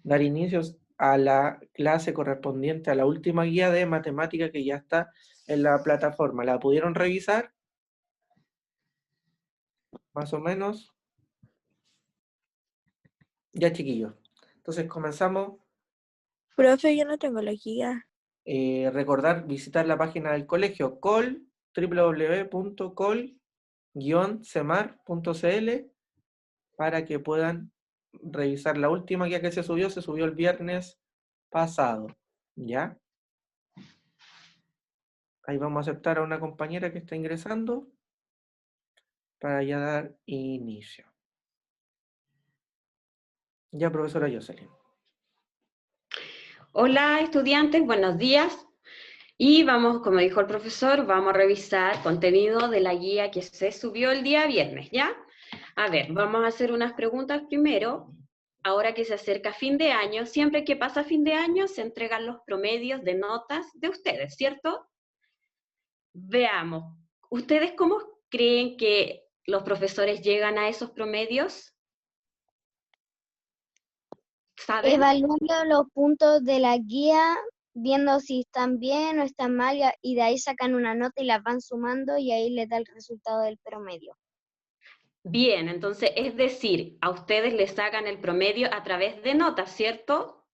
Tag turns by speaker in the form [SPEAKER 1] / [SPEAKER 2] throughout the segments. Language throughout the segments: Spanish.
[SPEAKER 1] dar inicio a la clase correspondiente a la última guía de matemática que ya está en la plataforma. ¿La pudieron revisar? Más o menos. Ya, chiquillos. Entonces comenzamos.
[SPEAKER 2] Profe, yo no tengo la guía.
[SPEAKER 1] Recordar visitar la página del colegio www.col-cemar.cl para que puedan revisar la última guía que se subió el viernes pasado, ¿ya? Ahí vamos a aceptar a una compañera que está ingresando para ya dar inicio. Ya, profesora Jocelyn.
[SPEAKER 3] Hola estudiantes, buenos días. Y vamos, como dijo el profesor, vamos a revisar contenido de la guía que se subió el día viernes, ¿ya? A ver, vamos a hacer unas preguntas primero. Ahora que se acerca fin de año, siempre que pasa fin de año se entregan los promedios de notas de ustedes, ¿cierto? Veamos, ¿ustedes cómo creen que los profesores llegan a esos promedios? ¿Saben?
[SPEAKER 4] Evaluando los puntos de la guía, viendo si están bien o están mal, y de ahí sacan una nota y las van sumando y ahí les da el resultado del promedio.
[SPEAKER 3] Bien, entonces es decir, a ustedes les sacan el promedio a través de notas, ¿cierto?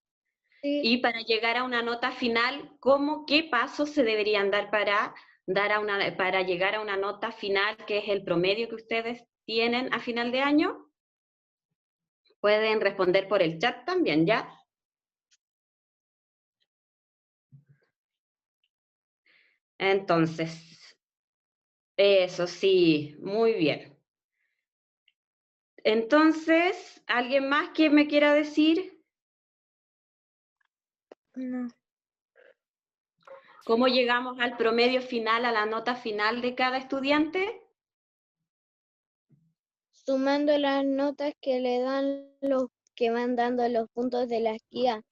[SPEAKER 4] Sí.
[SPEAKER 3] Y para llegar a una nota final, ¿qué pasos se deberían dar para llegar a una nota final, que es el promedio que ustedes tienen a final de año? Pueden responder por el chat también, ¿ya? Entonces, eso sí, muy bien. Entonces, ¿alguien más que me quiera decir?
[SPEAKER 2] No.
[SPEAKER 3] ¿Cómo llegamos al promedio final, a la nota final de cada estudiante?
[SPEAKER 4] Sumando las notas que le dan los que van dando los puntos de la guía.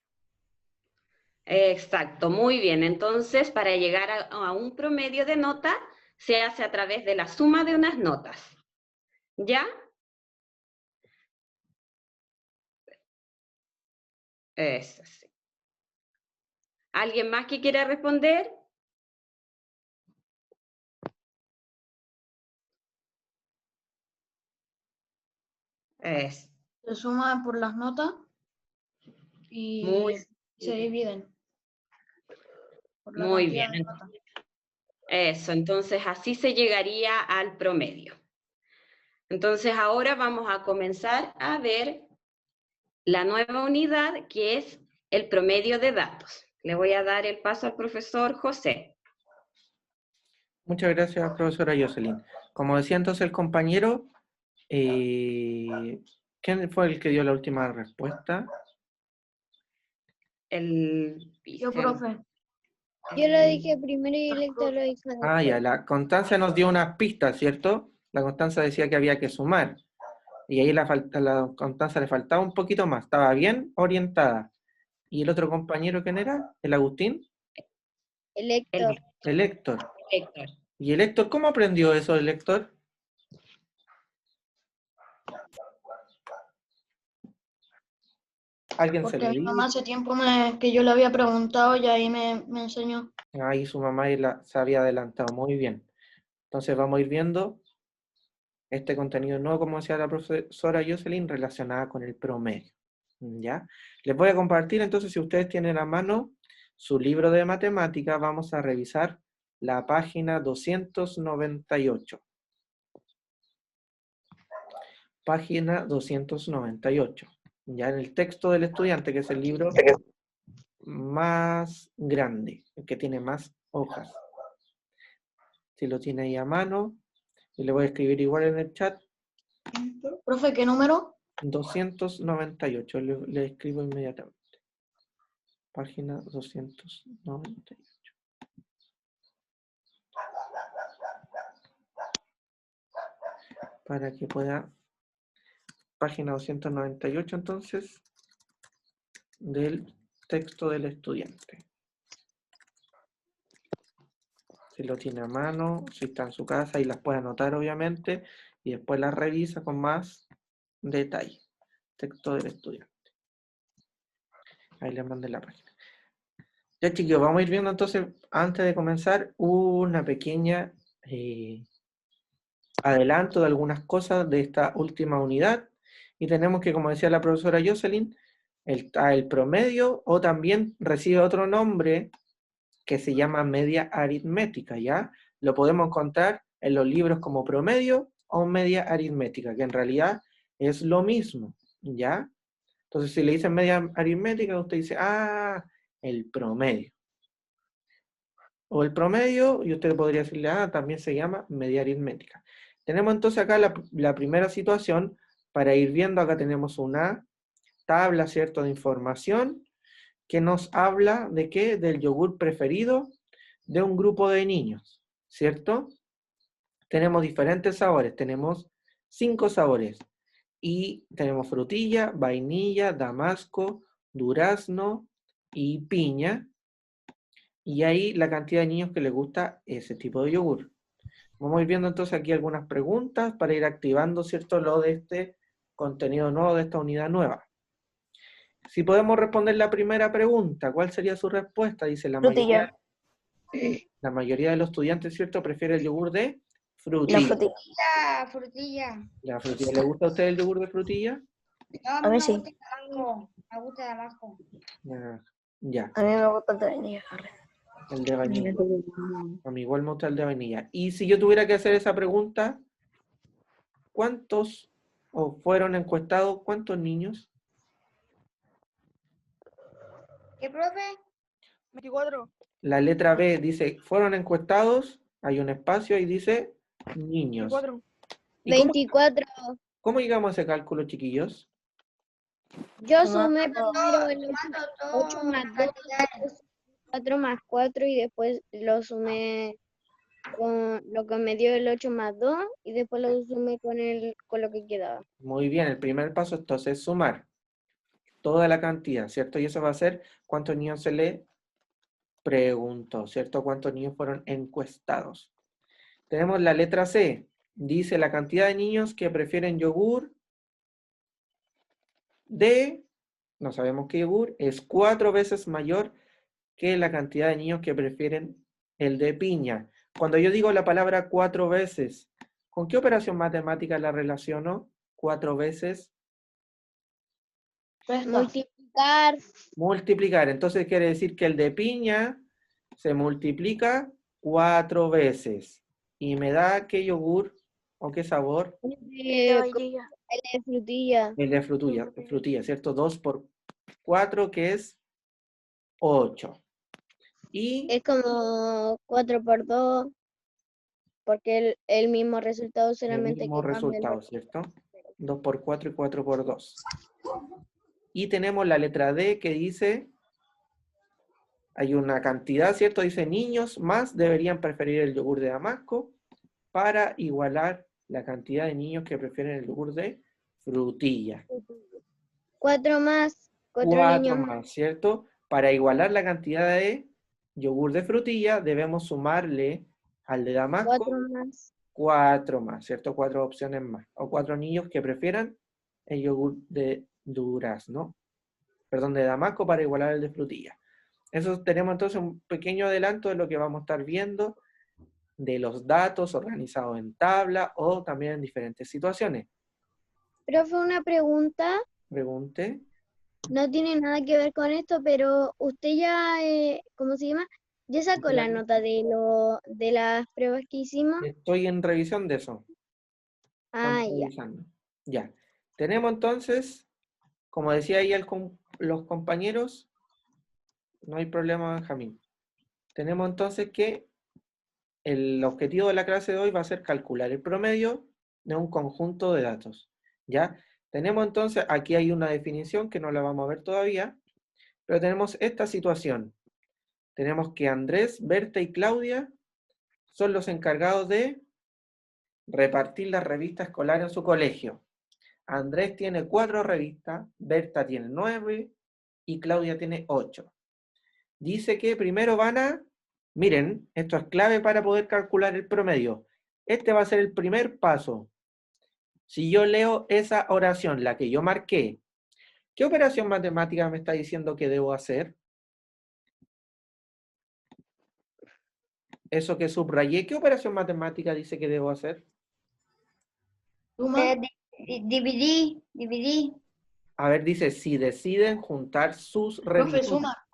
[SPEAKER 3] Exacto, muy bien. Entonces, para llegar a un promedio de nota, se hace a través de la suma de unas notas. ¿Ya? Es así. ¿Alguien más que quiera responder?
[SPEAKER 5] Se suma por las notas y se dividen por la
[SPEAKER 3] Muy
[SPEAKER 5] cantidad
[SPEAKER 3] bien.
[SPEAKER 5] de notas.
[SPEAKER 3] Eso, entonces así se llegaría al promedio. Entonces ahora vamos a comenzar a ver la nueva unidad, que es el promedio de datos. Le voy a dar el paso al profesor José.
[SPEAKER 1] Muchas gracias, profesora Jocelyn. Como decía entonces el compañero, ¿quién fue el que dio la última respuesta?
[SPEAKER 5] Yo, profe.
[SPEAKER 4] Yo lo dije primero y Héctor lo dijo después.
[SPEAKER 1] Ah, ya, la Constanza nos dio unas pistas, ¿cierto? La Constanza decía que había que sumar. Y ahí la Constanza le faltaba un poquito más. Estaba bien orientada. ¿Y el otro compañero quién era? ¿El Agustín?
[SPEAKER 4] El Héctor.
[SPEAKER 1] El Héctor.
[SPEAKER 3] Héctor.
[SPEAKER 1] ¿Y el Héctor cómo aprendió eso, el Héctor? ¿Alguien se
[SPEAKER 5] Porque
[SPEAKER 1] lo
[SPEAKER 5] mi
[SPEAKER 1] dijo?
[SPEAKER 5] mamá hace tiempo que yo le había preguntado y ahí me enseñó.
[SPEAKER 1] Ahí su mamá se había adelantado. Muy bien. Entonces vamos a ir viendo este contenido nuevo, como decía la profesora Jocelyn, relacionada con el promedio. ¿Ya? Les voy a compartir, entonces, si ustedes tienen a mano su libro de matemáticas, vamos a revisar la página 298. Página 298. Ya en el texto del estudiante, que es el libro más grande, el que tiene más hojas. Si lo tiene ahí a mano, y le voy a escribir igual en el chat.
[SPEAKER 5] Profe, ¿qué número?
[SPEAKER 1] 298, le escribo inmediatamente. Página 298. Para que pueda... Página 298, entonces, del texto del estudiante. Si lo tiene a mano, si está en su casa y las puede anotar, obviamente, y después las revisa con más detalle. Texto del estudiante. Ahí les mandé la página. Ya, chicos, vamos a ir viendo entonces, antes de comenzar, una pequeña adelanto de algunas cosas de esta última unidad. Y tenemos que, como decía la profesora Jocelyn, el promedio, o también recibe otro nombre que se llama media aritmética, ¿ya? Lo podemos encontrar en los libros como promedio o media aritmética, que en realidad es lo mismo, ¿ya? Entonces, si le dicen media aritmética, usted dice, ah, el promedio. O el promedio, y usted podría decirle, ah, también se llama media aritmética. Tenemos entonces acá la primera situación, para ir viendo, acá tenemos una tabla, ¿cierto?, de información, que nos habla de qué, del yogur preferido de un grupo de niños, ¿cierto? Tenemos diferentes sabores, tenemos 5 sabores, y tenemos frutilla, vainilla, damasco, durazno y piña, y ahí la cantidad de niños que les gusta ese tipo de yogur. Vamos a ir viendo entonces aquí algunas preguntas para ir activando, ¿cierto?, lo de este contenido nuevo, de esta unidad nueva. Si podemos responder la primera pregunta, ¿cuál sería su respuesta? Dice la
[SPEAKER 2] Frutilla.
[SPEAKER 1] mayoría de los estudiantes, ¿cierto?, prefiere el yogur de
[SPEAKER 2] La
[SPEAKER 1] frutilla.
[SPEAKER 2] frutilla.
[SPEAKER 6] La frutilla.
[SPEAKER 1] ¿La frutilla? ¿Le gusta a usted el yogur de frutilla?
[SPEAKER 6] No, a
[SPEAKER 2] A
[SPEAKER 6] mí
[SPEAKER 2] mí
[SPEAKER 6] me
[SPEAKER 2] sí.
[SPEAKER 6] gusta el Damasco. Me gusta el Damasco.
[SPEAKER 1] Ya,
[SPEAKER 2] A mí me gusta el de vainilla.
[SPEAKER 1] el de vainilla. A mí igual me gusta el de vainilla. Y si yo tuviera que hacer esa pregunta, ¿cuántos fueron encuestados? ¿Cuántos niños?
[SPEAKER 6] ¿Qué, profe?
[SPEAKER 2] 24.
[SPEAKER 1] La letra B dice, fueron encuestados, hay un espacio y dice niños.
[SPEAKER 2] 24.
[SPEAKER 1] ¿Y cómo,
[SPEAKER 4] 24.
[SPEAKER 1] cómo llegamos a ese cálculo, chiquillos?
[SPEAKER 4] Yo
[SPEAKER 2] Sumando
[SPEAKER 4] sumé primero el 8 más 2, 4 más 4 y después lo sumé con lo que me dio el 8 más 2 y después lo sumé con lo que quedaba.
[SPEAKER 1] Muy bien, el primer paso entonces es sumar toda la cantidad, ¿cierto? Y eso va a ser cuántos niños se le preguntó, ¿cierto? ¿Cuántos niños fueron encuestados? Tenemos la letra C. Dice la cantidad de niños que prefieren yogur de, no sabemos qué yogur, es 4 veces mayor que la cantidad de niños que prefieren el de piña. Cuando yo digo la palabra 4 veces, ¿con qué operación matemática la relaciono? 4 veces.
[SPEAKER 4] Multiplicar.
[SPEAKER 1] Multiplicar. Entonces quiere decir que el de piña se multiplica 4 veces. ¿Y me da qué yogur o qué sabor?
[SPEAKER 4] El
[SPEAKER 2] De
[SPEAKER 4] de
[SPEAKER 2] vainilla.
[SPEAKER 4] frutilla.
[SPEAKER 1] El de frutilla, ¿cierto? 2 por 4, que es 8. Y
[SPEAKER 4] Es como 4 por 2, porque el mismo resultado
[SPEAKER 1] el
[SPEAKER 4] solamente
[SPEAKER 1] mismo
[SPEAKER 4] que cambia el
[SPEAKER 1] resultado, ¿cierto? 2 por 4 y 4 por 2. Y tenemos la letra D que dice, hay una cantidad, ¿cierto? Dice niños más deberían preferir el yogur de damasco para igualar la cantidad de niños que prefieren el yogur de frutilla.
[SPEAKER 4] 4 más, 4
[SPEAKER 1] 4
[SPEAKER 4] niños
[SPEAKER 1] más, ¿cierto? Para igualar la cantidad de yogur de frutilla debemos sumarle al de damasco
[SPEAKER 4] 4 más.
[SPEAKER 1] 4 más, ¿cierto? 4 opciones más. O 4 niños que prefieran el yogur de durazno, perdón, de damasco para igualar el de frutilla. Eso tenemos entonces un pequeño adelanto de lo que vamos a estar viendo, de los datos organizados en tabla o también en diferentes situaciones.
[SPEAKER 4] Profe, una pregunta,
[SPEAKER 1] Pregunte.
[SPEAKER 4] no tiene nada que ver con esto, pero usted ya, ¿cómo se llama? ¿Ya sacó la nota de las pruebas que hicimos?
[SPEAKER 1] Estoy en revisión de eso.
[SPEAKER 4] Ah,
[SPEAKER 1] Estamos
[SPEAKER 4] ya.
[SPEAKER 1] revisando. Ya. Tenemos entonces, como decía ahí los compañeros, no hay problema, Benjamín. Tenemos entonces que el objetivo de la clase de hoy va a ser calcular el promedio de un conjunto de datos. ¿Ya? Tenemos entonces, aquí hay una definición que no la vamos a ver todavía, pero tenemos esta situación. Tenemos que Andrés, Berta y Claudia son los encargados de repartir las revistas escolares en su colegio. Andrés tiene 4 revistas, Berta tiene 9 y Claudia tiene 8. Dice que primero van a, miren, esto es clave para poder calcular el promedio. Este va a ser el primer paso. Si yo leo esa oración, la que yo marqué, ¿Qué operación matemática me está diciendo que debo hacer? Eso que subrayé, ¿qué operación matemática dice que debo hacer?
[SPEAKER 5] Suma.
[SPEAKER 6] Dividí.
[SPEAKER 1] A ver, dice, si deciden juntar sus
[SPEAKER 5] Profe,
[SPEAKER 1] revistas.
[SPEAKER 5] suma.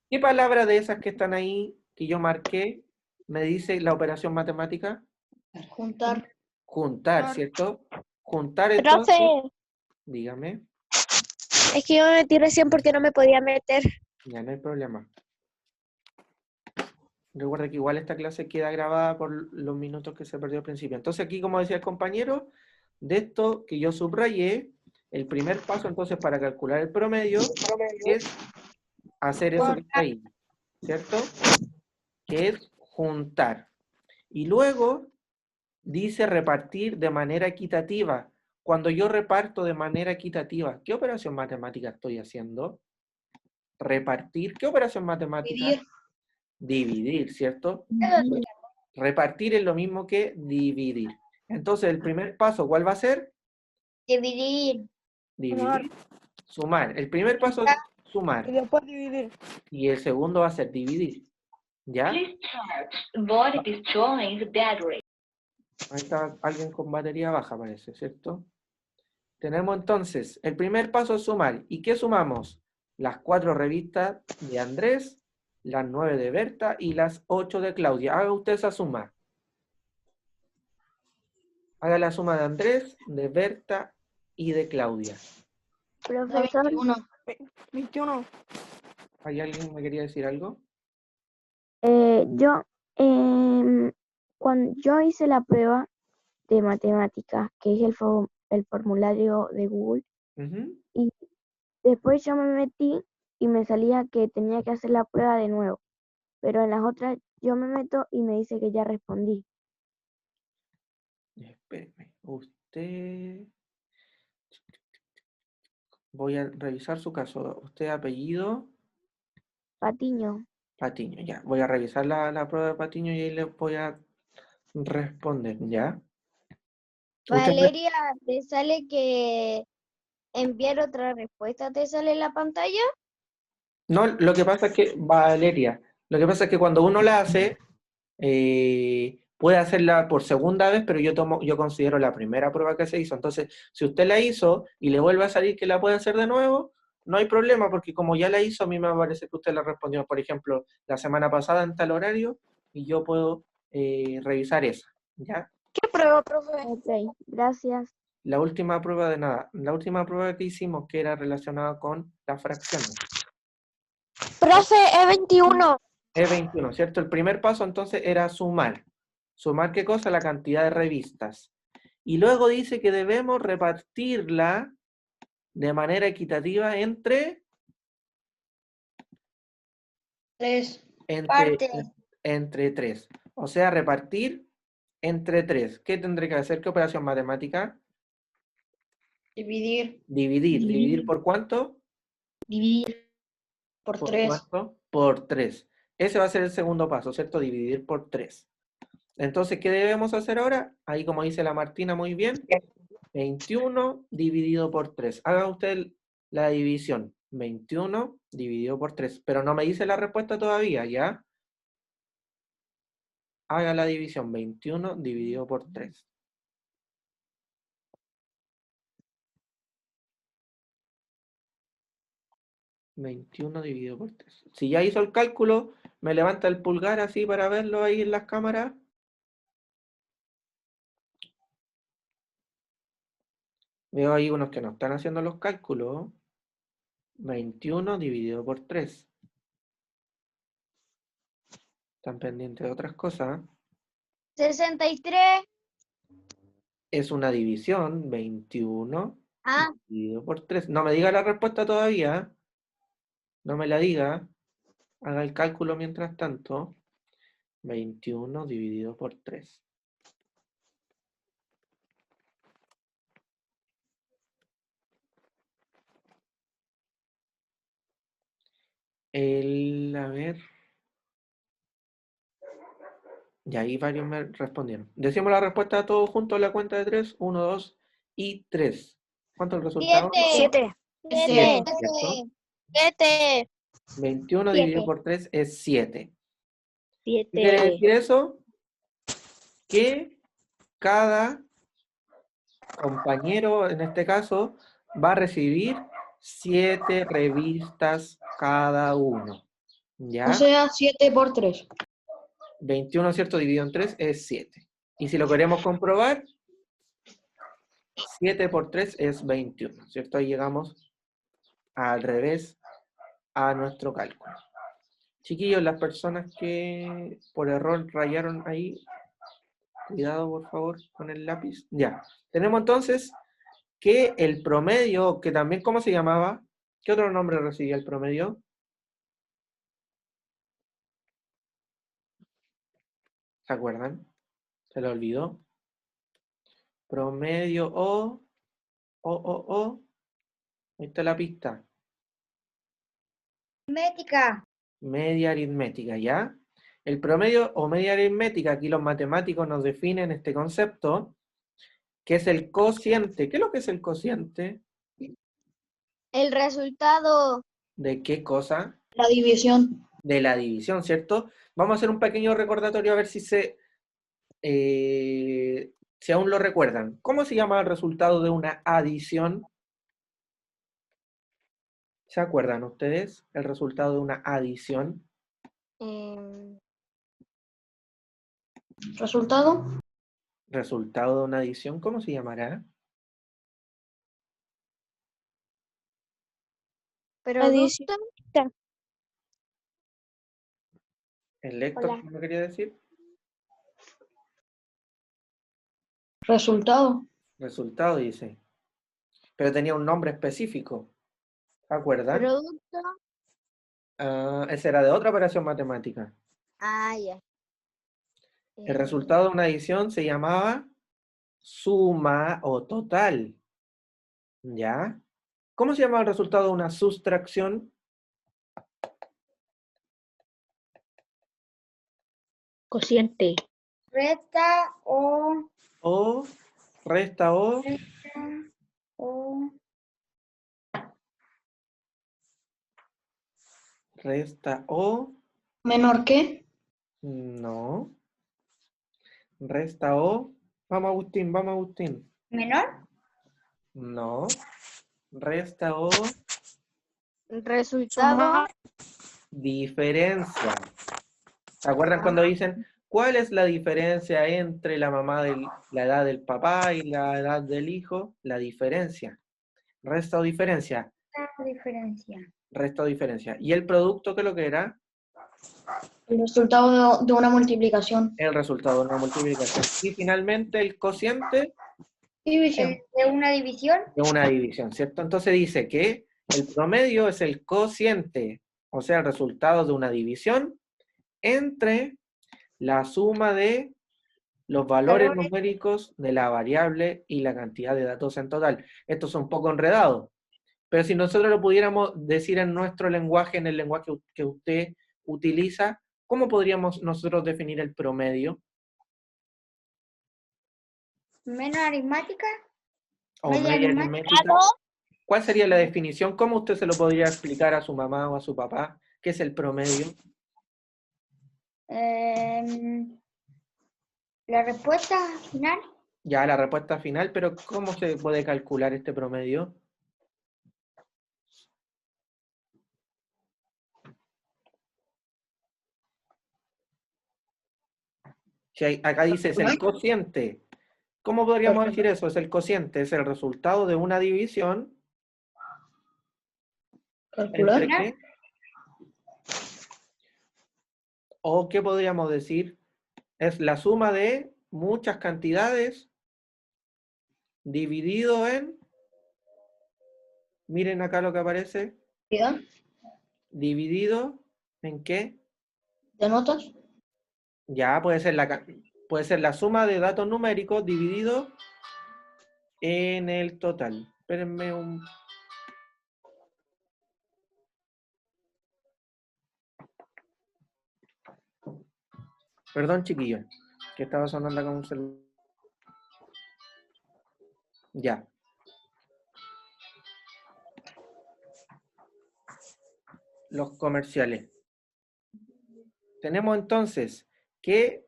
[SPEAKER 1] ¿Qué palabra de esas que están ahí, que yo marqué, me dice la operación matemática?
[SPEAKER 5] Juntar.
[SPEAKER 1] Juntar, ¿cierto? Juntar
[SPEAKER 2] Profe,
[SPEAKER 1] entonces, dígame,
[SPEAKER 2] es que yo me metí recién porque no me podía meter.
[SPEAKER 1] ya no hay problema. Recuerda que igual esta clase queda grabada por los minutos que se perdió al principio. Entonces aquí, como decía el compañero, de esto que yo subrayé, el primer paso entonces para calcular el promedio es hacer eso que está ahí, ¿cierto? Que es juntar. Y luego dice repartir de manera equitativa. Cuando yo reparto de manera equitativa, ¿qué operación matemática estoy haciendo? Repartir, ¿qué operación matemática?
[SPEAKER 5] Dividir.
[SPEAKER 1] Dividir, ¿cierto? Repartir es lo mismo que dividir. Entonces, el primer paso, ¿cuál va a ser?
[SPEAKER 6] Dividir.
[SPEAKER 1] Dividir. Sumar. El primer paso es sumar.
[SPEAKER 2] Y después dividir.
[SPEAKER 1] Y el segundo va a ser dividir. ¿Ya? Ahí está alguien con batería baja, parece, ¿cierto? Tenemos entonces, el primer paso es sumar. ¿Y qué sumamos? Las 4 revistas de Andrés, las 9 de Berta y las 8 de Claudia. Haga usted esa suma. Haga la suma de Andrés, de Berta y de Claudia.
[SPEAKER 4] Profesor,
[SPEAKER 5] 21.
[SPEAKER 2] 21.
[SPEAKER 1] ¿Hay alguien que me quería decir algo?
[SPEAKER 4] cuando yo hice la prueba de matemáticas, que es el formulario de Google,
[SPEAKER 1] Ujú.
[SPEAKER 4] y después yo me metí y me salía que tenía que hacer la prueba de nuevo, pero en las otras yo me meto y me dice que ya respondí.
[SPEAKER 1] Espéreme. Usted... Voy a revisar su caso. Usted apellido
[SPEAKER 4] Patiño,
[SPEAKER 1] Patiño, ya. Voy a revisar la prueba de Patiño y ahí le voy a responder, ¿ya? Usted me-
[SPEAKER 4] Valeria, ¿te sale que enviar otra respuesta? ¿Te sale en la pantalla?
[SPEAKER 1] No, lo que pasa es que, Valeria, lo que pasa es que cuando uno la hace, puede hacerla por segunda vez, pero yo considero la primera prueba que se hizo. Entonces, si usted la hizo y le vuelve a salir que la puede hacer de nuevo, no hay problema, porque como ya la hizo, a mí me parece que usted la respondió, por ejemplo, la semana pasada en tal horario, y yo puedo revisar esa, ¿ya?
[SPEAKER 2] ¿Qué prueba, profe?
[SPEAKER 4] Ok, gracias.
[SPEAKER 1] La última prueba de nada, la última prueba que hicimos que era relacionada con las fracciones.
[SPEAKER 2] Profe, E21.
[SPEAKER 1] E21, ¿cierto? El primer paso entonces era sumar. ¿Sumar qué cosa? La cantidad de revistas. Y luego dice que debemos repartirla de manera equitativa entre
[SPEAKER 5] 3.
[SPEAKER 6] Parte.
[SPEAKER 1] entre 3. O sea, repartir entre 3. ¿Qué tendré que hacer? ¿Qué operación matemática?
[SPEAKER 5] Dividir.
[SPEAKER 1] Dividir. ¿Dividir por cuánto?
[SPEAKER 5] Dividir por
[SPEAKER 1] ¿Por
[SPEAKER 5] 3.
[SPEAKER 1] cuánto? Por 3. Ese va a ser el segundo paso, ¿cierto? Dividir por 3. Entonces, ¿qué debemos hacer ahora? Ahí, como dice la Martina muy bien, 21 dividido por 3. Haga usted la división. 21 dividido por 3. Pero no me dice la respuesta todavía, ¿ya? Haga la división. 21 dividido por 3. ¿21 dividido por 3? Si ya hizo el cálculo, me levanta el pulgar así para verlo ahí en las cámaras. Veo ahí unos que no están haciendo los cálculos. 21 dividido por 3. Están pendientes de otras cosas.
[SPEAKER 4] 63.
[SPEAKER 1] Es una división, 21
[SPEAKER 4] Ah,
[SPEAKER 1] dividido por 3. No me diga la respuesta todavía. No me la diga. Haga el cálculo mientras tanto. 21 dividido por 3. A ver. Y ahí varios me respondieron. Decimos la respuesta todos juntos a la cuenta de 3. 1, 2 y 3. ¿Cuánto es el resultado?
[SPEAKER 2] 7.
[SPEAKER 4] 7.
[SPEAKER 1] ¿Cierto?
[SPEAKER 2] 7.
[SPEAKER 1] 21 dividido por 3 es 7. ¿Qué
[SPEAKER 2] 7.
[SPEAKER 1] quiere decir eso? Que cada compañero, en este caso, va a recibir 7 revistas cada uno. ¿Ya?
[SPEAKER 5] O sea, 7 por 3.
[SPEAKER 1] 21, ¿cierto? Dividido en 3 es 7. Y si lo queremos comprobar, 7 por 3 es 21, ¿cierto? Ahí llegamos al revés a nuestro cálculo. Chiquillos, las personas que por error rayaron ahí, cuidado por favor con el lápiz. Ya, tenemos entonces que el promedio, que también, ¿cómo se llamaba? ¿Qué otro nombre recibía el promedio? ¿Se acuerdan? ¿Se lo olvidó? Promedio o. Ahí está la pista.
[SPEAKER 6] Aritmética.
[SPEAKER 1] Media aritmética, ¿ya? El promedio o media aritmética, aquí los matemáticos nos definen este concepto, que es el cociente. ¿Qué es lo que es el cociente?
[SPEAKER 4] El resultado.
[SPEAKER 1] ¿De qué cosa?
[SPEAKER 5] La división.
[SPEAKER 1] De la división, ¿cierto? Vamos a hacer un pequeño recordatorio a ver si si aún lo recuerdan. ¿Cómo se llama el resultado de una adición? ¿Se acuerdan ustedes el resultado de una adición?
[SPEAKER 5] ¿Resultado?
[SPEAKER 1] Resultado de una adición, ¿cómo se llamará?
[SPEAKER 2] Adición.
[SPEAKER 1] ¿El lector
[SPEAKER 4] Hola.
[SPEAKER 1] qué me quería decir?
[SPEAKER 5] Resultado.
[SPEAKER 1] Resultado, dice. Pero tenía un nombre específico. ¿Se acuerdan?
[SPEAKER 4] Producto.
[SPEAKER 1] Ah, ese era de otra operación matemática.
[SPEAKER 4] Ah, ya.
[SPEAKER 1] El resultado de una adición se llamaba suma o total. ¿Ya? ¿Cómo se llama el resultado de una sustracción?
[SPEAKER 2] Cociente.
[SPEAKER 6] Resta o.
[SPEAKER 1] O, resta o,
[SPEAKER 6] o.
[SPEAKER 1] resta o,
[SPEAKER 5] ¿Menor que?
[SPEAKER 1] no. Resta o, vamos Agustín, vamos Agustín.
[SPEAKER 6] Menor.
[SPEAKER 1] No. Resta o,
[SPEAKER 4] Resultado.
[SPEAKER 1] diferencia. ¿Se acuerdan cuando dicen cuál es la diferencia entre la la edad del papá y la edad del hijo? La diferencia. Resta o diferencia.
[SPEAKER 6] La diferencia.
[SPEAKER 1] Resta o diferencia. ¿Y el producto qué es lo que era?
[SPEAKER 5] El resultado de una multiplicación.
[SPEAKER 1] El resultado de una multiplicación. Y finalmente el cociente
[SPEAKER 5] División.
[SPEAKER 6] De una división.
[SPEAKER 1] de una división, ¿cierto? Entonces dice que el promedio es el cociente, o sea, el resultado de una división entre la suma de los valores numéricos de la variable y la cantidad de datos en total. Esto es un poco enredado, pero si nosotros lo pudiéramos decir en nuestro lenguaje, en el lenguaje que usted utiliza, ¿cómo podríamos nosotros definir el promedio?
[SPEAKER 6] Menos aritmética.
[SPEAKER 1] O
[SPEAKER 6] Media
[SPEAKER 1] media
[SPEAKER 6] aritmética.
[SPEAKER 1] aritmética. ¿Cuál sería la definición? ¿Cómo usted se lo podría explicar a su mamá o a su papá? ¿Qué es el promedio?
[SPEAKER 6] La respuesta final.
[SPEAKER 1] Ya la respuesta final, pero ¿cómo se puede calcular este promedio? Si acá dice es el cociente. ¿Cómo podríamos decir eso? Es el cociente, es el resultado de una división.
[SPEAKER 5] Calcular.
[SPEAKER 1] ¿Entre qué? ¿O qué podríamos decir? Es la suma de muchas cantidades dividido en, miren acá lo que aparece,
[SPEAKER 5] ¿Cantidad
[SPEAKER 1] dividido en qué?
[SPEAKER 5] de notas?
[SPEAKER 1] Ya puede ser la suma de datos numéricos dividido en el total. Espérenme un... Perdón, chiquillo, que estaba sonando con un celular. Ya. los comerciales. Tenemos entonces que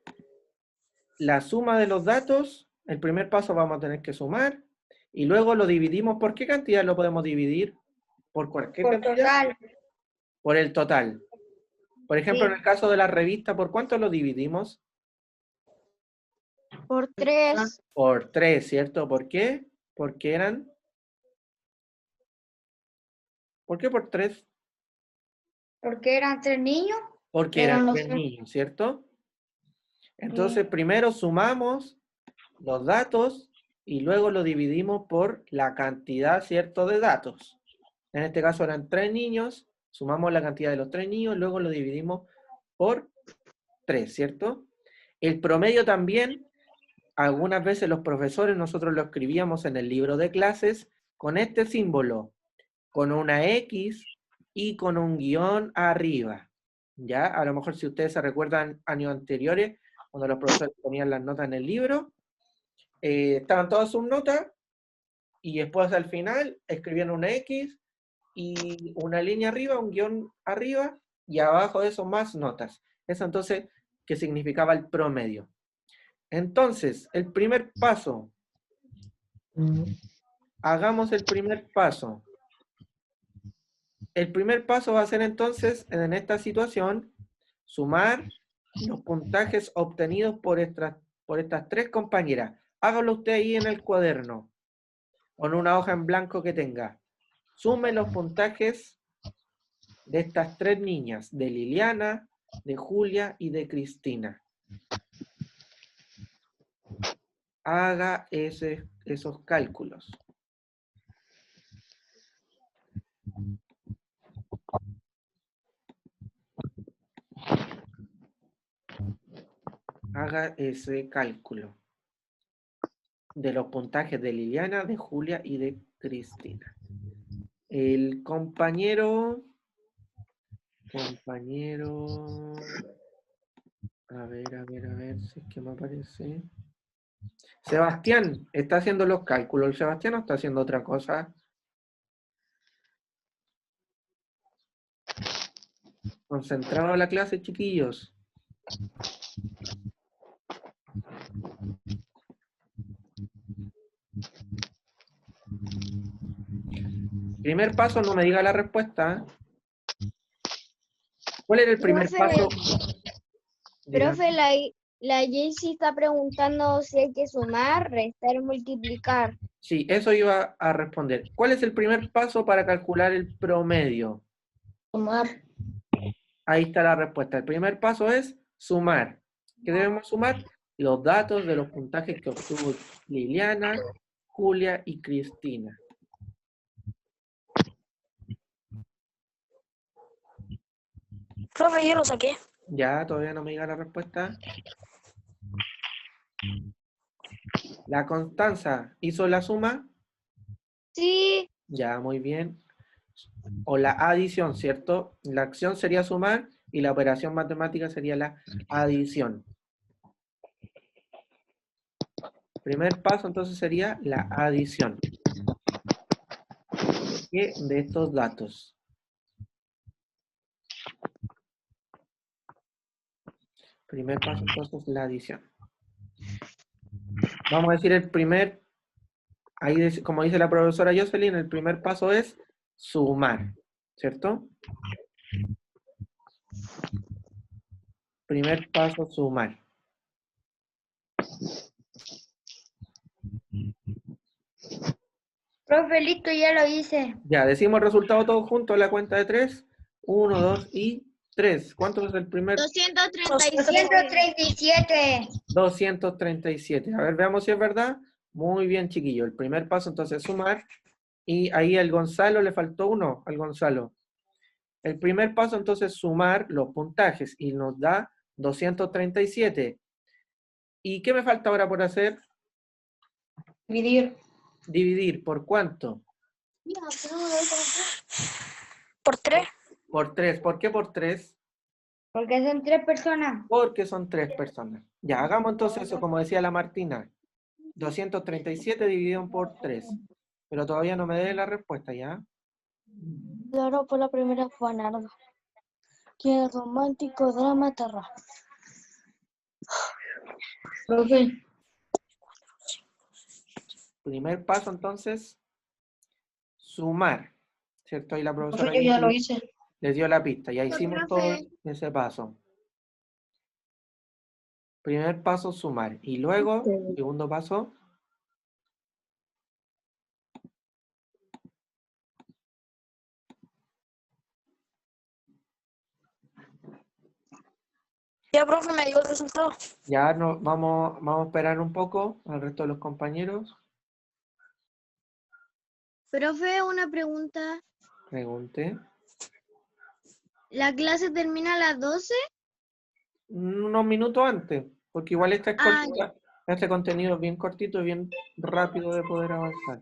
[SPEAKER 1] la suma de los datos, el primer paso vamos a tener que sumar, y luego lo dividimos. ¿Por qué cantidad lo podemos dividir? ¿Por cualquier
[SPEAKER 6] Por
[SPEAKER 1] cantidad?
[SPEAKER 6] total.
[SPEAKER 1] Por el total. Por ejemplo,
[SPEAKER 6] Sí.
[SPEAKER 1] en el caso de la revista, ¿por cuánto lo dividimos?
[SPEAKER 4] Por 3.
[SPEAKER 1] Por 3, ¿cierto? ¿Por qué? Porque eran... ¿Por qué por 3?
[SPEAKER 6] Porque eran 3 niños.
[SPEAKER 1] Porque
[SPEAKER 5] Eran
[SPEAKER 1] eran
[SPEAKER 5] los
[SPEAKER 1] 3
[SPEAKER 5] tres.
[SPEAKER 1] niños, ¿cierto? Entonces, primero sumamos los datos y luego lo dividimos por la cantidad, ¿cierto?, de datos. En este caso eran 3 niños, sumamos la cantidad de los 3 niños, luego lo dividimos por 3, ¿cierto? El promedio también, algunas veces los profesores, nosotros lo escribíamos en el libro de clases con este símbolo, con una X y con un guión arriba. ¿Ya? A lo mejor si ustedes se recuerdan años anteriores, cuando los profesores ponían las notas en el libro, estaban todas sus notas y después al final escribían una X y una línea arriba, un guión arriba y abajo de eso más notas. Eso entonces, ¿qué significaba el promedio? Entonces, el primer paso, hagamos el primer paso. El primer paso va a ser entonces, en esta situación, sumar los puntajes obtenidos por estas 3 compañeras. Hágalo usted ahí en el cuaderno, con una hoja en blanco que tenga. Sume los puntajes de estas 3 niñas, de Liliana, de Julia y de Cristina. Haga esos cálculos. Haga ese cálculo de los puntajes de Liliana, de Julia y de Cristina. El compañero, a ver, si es que me aparece. Sebastián, ¿está haciendo los cálculos el Sebastián o está haciendo otra cosa? Concentrado a la clase, chiquillos. Primer paso, no me diga la respuesta. ¿Cuál era el primer
[SPEAKER 4] Profe,
[SPEAKER 1] paso? Dígame.
[SPEAKER 4] Profe, la Jessy está preguntando si hay que sumar, restar, multiplicar.
[SPEAKER 1] Sí, eso iba a responder. ¿Cuál es el primer paso para calcular el promedio?
[SPEAKER 5] Sumar.
[SPEAKER 1] Ahí está la respuesta. El primer paso es sumar. ¿Qué debemos sumar? Los datos de los puntajes que obtuvo Liliana, Julia y Cristina.
[SPEAKER 2] Profe, yo lo saqué.
[SPEAKER 1] Ya, todavía no me diga la respuesta. La Constanza, ¿hizo la suma?
[SPEAKER 4] Sí,
[SPEAKER 1] Ya, muy bien. O la adición, ¿cierto? La acción sería sumar y la operación matemática sería la adición. Primer paso entonces sería la adición de estos datos. Primer paso entonces la adición. Vamos a decir el primer, ahí como dice la profesora Jocelyn, el primer paso es sumar, ¿cierto? Primer paso, sumar.
[SPEAKER 6] Profe, listo, ya lo hice.
[SPEAKER 1] Ya, decimos el resultado todos juntos a la cuenta de 3. 1, 2 y 3. ¿Cuánto es el primer?
[SPEAKER 6] 137.
[SPEAKER 1] 237. A ver, veamos si es verdad. Muy bien, chiquillo. El primer paso entonces es sumar. Y ahí al Gonzalo le faltó 1, al Gonzalo. El primer paso entonces es sumar los puntajes y nos da 237. ¿Y qué me falta ahora por hacer?
[SPEAKER 5] Dividir.
[SPEAKER 1] Dividir. ¿Por cuánto?
[SPEAKER 2] Por 3.
[SPEAKER 1] Por 3. ¿Por qué por 3?
[SPEAKER 6] Porque son 3 personas.
[SPEAKER 1] Porque son 3 personas. Ya, hagamos entonces eso, como decía la Martina. 237 dividido por 3. Pero todavía no me dé la respuesta, ¿ya?
[SPEAKER 5] Claro, por la primera fue Nardo. Qué romántico drama terror.
[SPEAKER 6] Profe,
[SPEAKER 1] Primer paso, entonces, sumar. ¿Cierto? Ahí la profesora
[SPEAKER 5] Profe, yo ya lo
[SPEAKER 1] Jocelyn
[SPEAKER 5] hice.
[SPEAKER 1] les dio la pista. Ya hicimos todo
[SPEAKER 4] profe.
[SPEAKER 1] ese paso. Primer paso, sumar. Y luego, segundo paso,
[SPEAKER 5] Ya, profe, me dio el resultado.
[SPEAKER 1] ya no, vamos a esperar un poco al resto de los compañeros.
[SPEAKER 4] Profe, una pregunta.
[SPEAKER 1] Pregunte.
[SPEAKER 4] ¿La clase termina a las 12?
[SPEAKER 1] Unos minutos antes, porque igual esta es
[SPEAKER 4] Ah,
[SPEAKER 1] cortita, este contenido es bien cortito y bien rápido de poder avanzar.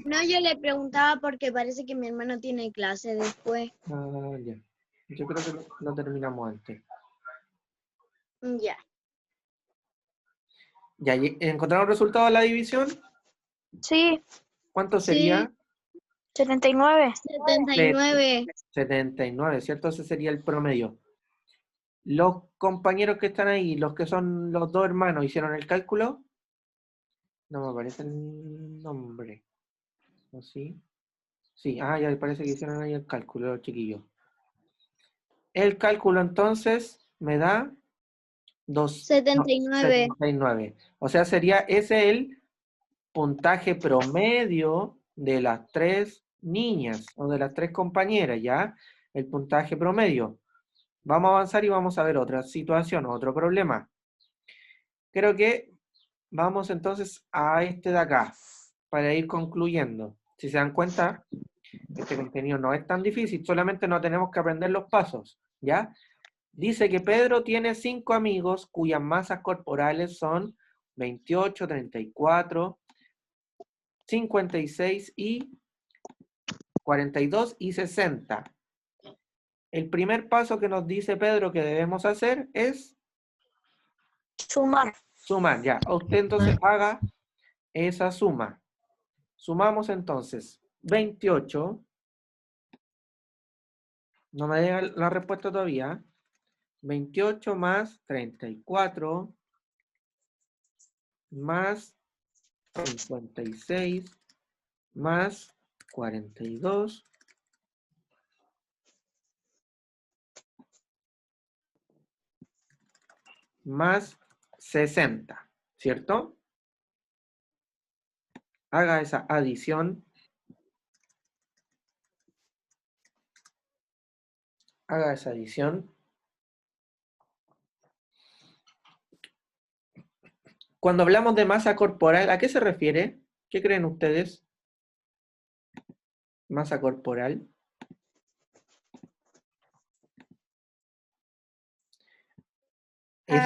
[SPEAKER 4] no, yo le preguntaba porque parece que mi hermano tiene clase después.
[SPEAKER 1] Ah, ya. Yo creo que lo terminamos antes.
[SPEAKER 4] Ya.
[SPEAKER 1] Ya, ¿encontraron el resultado de la división?
[SPEAKER 5] Sí,
[SPEAKER 1] ¿Cuánto
[SPEAKER 4] Sí.
[SPEAKER 1] sería?
[SPEAKER 5] 79.
[SPEAKER 4] 79.
[SPEAKER 1] 79, ¿cierto? Ese sería el promedio. Los compañeros que están ahí, los que son los dos hermanos, ¿hicieron el cálculo? No me aparece el nombre. ¿O sí? Sí, ya parece que hicieron ahí el cálculo, los chiquillos. El cálculo entonces me da
[SPEAKER 4] 79.
[SPEAKER 1] 79. O sea, sería ese el puntaje promedio de las tres niñas o de las tres compañeras, ¿ya? El puntaje promedio. Vamos a avanzar y vamos a ver otra situación, otro problema. Creo que vamos entonces a este de acá, para ir concluyendo. Si se dan cuenta, este contenido no es tan difícil, solamente no tenemos que aprender los pasos, ¿ya? Dice que Pedro tiene 5 amigos cuyas masas corporales son 28, 34, 56 y 42 y 60. El primer paso que nos dice Pedro que debemos hacer es
[SPEAKER 5] Sumar.
[SPEAKER 1] sumar, ya. Usted entonces haga esa suma. Sumamos entonces 28. No me llega la respuesta todavía. 28 más 34 más 56 más 42 más 60, ¿cierto? Haga esa adición. Haga esa adición. Cuando hablamos de masa corporal, ¿a qué se refiere? ¿Qué creen ustedes? Masa corporal. Es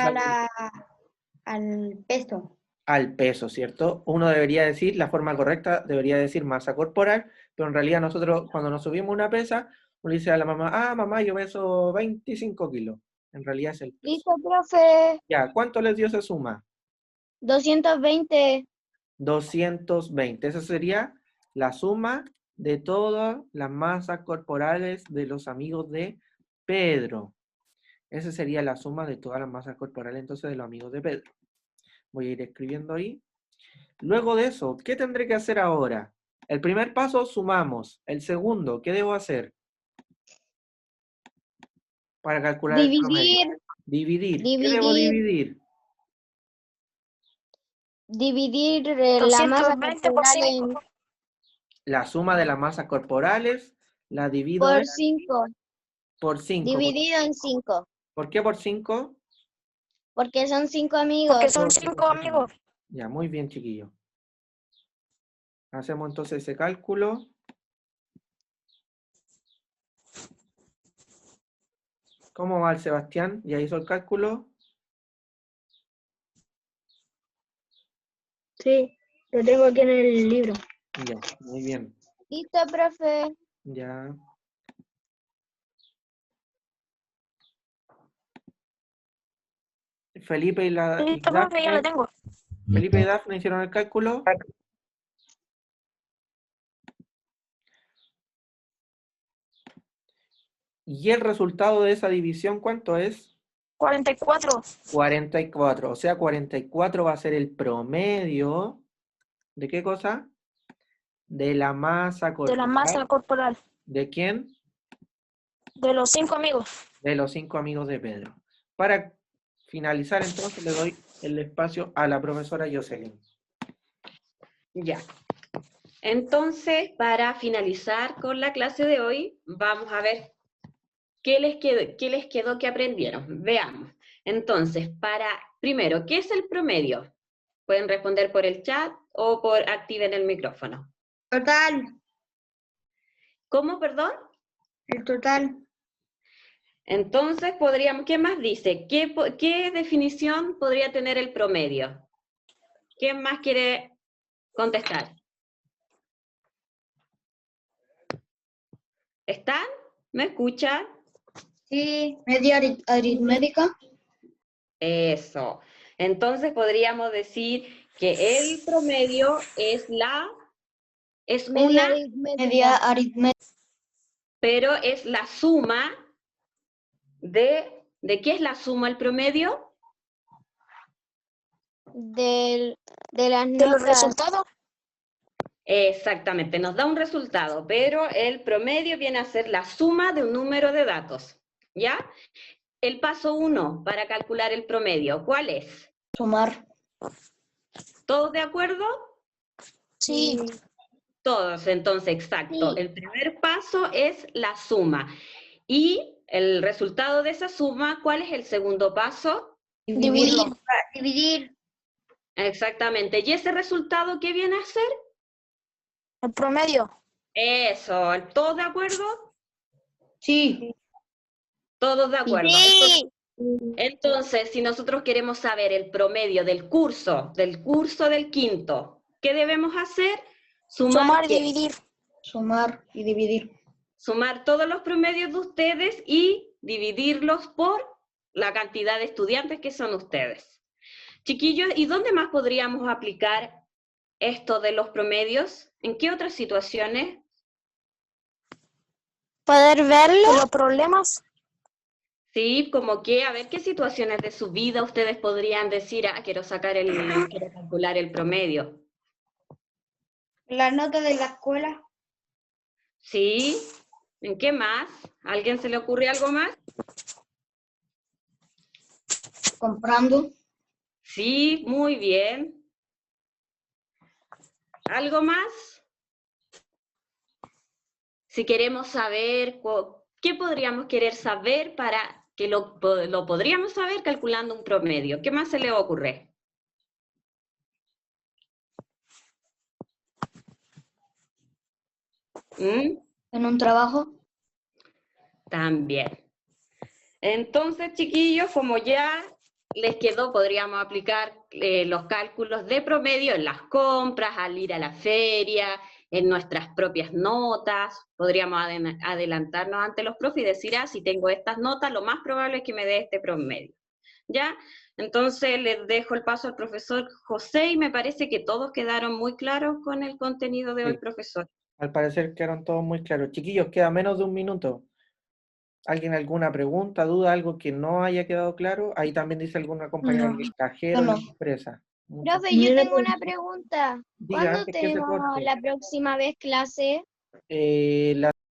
[SPEAKER 6] al peso.
[SPEAKER 1] al peso, ¿cierto? Uno debería decir, la forma correcta debería decir masa corporal, pero en realidad nosotros cuando nos subimos una pesa, uno dice a la mamá, mamá, yo peso 25 kilos. En realidad es el peso.
[SPEAKER 4] Listo, profe.
[SPEAKER 1] Ya, ¿cuánto les dio esa suma?
[SPEAKER 4] 220.
[SPEAKER 1] 220. Esa sería la suma de todas las masas corporales de los amigos de Pedro. Esa sería la suma de todas las masas corporales entonces de los amigos de Pedro. Voy a ir escribiendo ahí. Luego de eso, ¿qué tendré que hacer ahora? El primer paso, sumamos. El segundo, ¿qué debo hacer? Para calcular el promedio. Dividir. ¿Qué debo dividir?
[SPEAKER 4] Dividir la masa
[SPEAKER 5] 220 por
[SPEAKER 4] corporal
[SPEAKER 5] 5.
[SPEAKER 1] La suma de las masas corporales la divido
[SPEAKER 4] por 5.
[SPEAKER 1] por 5.
[SPEAKER 4] Dividido en 5.
[SPEAKER 1] ¿Por qué por 5?
[SPEAKER 4] Porque son 5
[SPEAKER 5] Porque
[SPEAKER 4] amigos.
[SPEAKER 5] son 5 amigos.
[SPEAKER 1] Ya, muy bien, chiquillo. Hacemos entonces ese cálculo. ¿Cómo va el Sebastián? ¿Ya hizo el cálculo?
[SPEAKER 6] Sí, lo tengo aquí en el libro.
[SPEAKER 1] Ya, muy bien.
[SPEAKER 4] Listo, profe.
[SPEAKER 1] Ya. Felipe y
[SPEAKER 5] Listo, profe, ya lo tengo.
[SPEAKER 1] Felipe y Dafne hicieron el cálculo. Y el resultado de esa división, ¿cuánto es?
[SPEAKER 2] 44.
[SPEAKER 1] 44. O sea, 44 va a ser el promedio. ¿De qué cosa? De la masa
[SPEAKER 2] De la
[SPEAKER 1] corporal.
[SPEAKER 2] masa corporal.
[SPEAKER 1] ¿De quién?
[SPEAKER 2] De los 5 amigos.
[SPEAKER 1] De los 5 amigos de Pedro. Para finalizar, entonces, le doy el espacio a la profesora Jocelyn.
[SPEAKER 3] Ya. Entonces, para finalizar con la clase de hoy, vamos a ver qué les quedó que aprendieron. Veamos. Entonces, primero, ¿qué es el promedio? Pueden responder por el chat o activen el micrófono.
[SPEAKER 6] Total.
[SPEAKER 3] ¿Cómo, perdón?
[SPEAKER 6] El total.
[SPEAKER 3] Entonces, ¿qué más dice? ¿Qué definición podría tener el promedio? ¿Quién más quiere contestar? ¿Están? ¿Me escuchan?
[SPEAKER 6] Sí. Media aritmética.
[SPEAKER 3] Eso. Entonces podríamos decir que el promedio es
[SPEAKER 4] Media
[SPEAKER 3] una,
[SPEAKER 4] aritmética.
[SPEAKER 6] Media aritmética.
[SPEAKER 3] pero es la suma ¿de qué es la suma el promedio?
[SPEAKER 4] De las
[SPEAKER 2] De los
[SPEAKER 4] notas.
[SPEAKER 2] resultados.
[SPEAKER 3] Exactamente, nos da un resultado, pero el promedio viene a ser la suma de un número de datos, ¿ya? El paso 1 para calcular el promedio, ¿cuál es?
[SPEAKER 6] Sumar.
[SPEAKER 3] ¿Todos de acuerdo?
[SPEAKER 2] Sí.
[SPEAKER 3] Todos, entonces, exacto.
[SPEAKER 4] Sí.
[SPEAKER 3] El primer paso es la suma. Y el resultado de esa suma, ¿cuál es el segundo paso?
[SPEAKER 2] Dividirlo.
[SPEAKER 6] Dividir.
[SPEAKER 3] Exactamente. ¿Y ese resultado qué viene a ser?
[SPEAKER 2] El promedio.
[SPEAKER 3] Eso. ¿Todos de acuerdo?
[SPEAKER 6] Sí.
[SPEAKER 3] Todos de acuerdo.
[SPEAKER 4] Sí.
[SPEAKER 3] Entonces, si nosotros queremos saber el promedio del curso del quinto, ¿qué debemos hacer?
[SPEAKER 2] Sumar y
[SPEAKER 3] ¿qué?
[SPEAKER 2] dividir.
[SPEAKER 6] Sumar y dividir.
[SPEAKER 3] Sumar todos los promedios de ustedes y dividirlos por la cantidad de estudiantes que son ustedes. Chiquillos, ¿y dónde más podríamos aplicar esto de los promedios? ¿En qué otras situaciones?
[SPEAKER 4] ¿Poder verlo?
[SPEAKER 2] Los problemas.
[SPEAKER 3] Sí, como que, a ver, ¿qué situaciones de su vida ustedes podrían decir, quiero calcular el promedio?
[SPEAKER 6] La nota de la escuela.
[SPEAKER 3] Sí, ¿en qué más? ¿A alguien se le ocurre algo más?
[SPEAKER 6] Comprando.
[SPEAKER 3] Sí, muy bien. ¿Algo más? Si queremos saber, ¿qué podríamos querer saber para que lo podríamos saber calculando un promedio? ¿Qué más se le ocurre? ¿Mm?
[SPEAKER 6] En un trabajo.
[SPEAKER 3] También. Entonces, chiquillos, como ya les quedó, podríamos aplicar los cálculos de promedio en las compras, al ir a la feria, en nuestras propias notas. Podríamos adelantarnos ante los profes y decir, si tengo estas notas, lo más probable es que me dé este promedio. ¿Ya? Entonces, les dejo el paso al profesor José y me parece que todos quedaron muy claros con el contenido de hoy,
[SPEAKER 1] Sí.
[SPEAKER 3] profesor.
[SPEAKER 1] Al parecer quedaron todos muy claros. Chiquillos, queda menos de un minuto. ¿Alguien alguna pregunta, duda, algo que no haya quedado claro? Ahí también dice alguna compañera
[SPEAKER 6] No,
[SPEAKER 1] del cajero,
[SPEAKER 6] no.
[SPEAKER 1] de la empresa. Muchas
[SPEAKER 4] Profe, yo tengo una pregunta.
[SPEAKER 1] Diga,
[SPEAKER 4] ¿Cuándo
[SPEAKER 1] antes que se
[SPEAKER 4] tenemos
[SPEAKER 1] corte.
[SPEAKER 4] la próxima vez clase?
[SPEAKER 1] La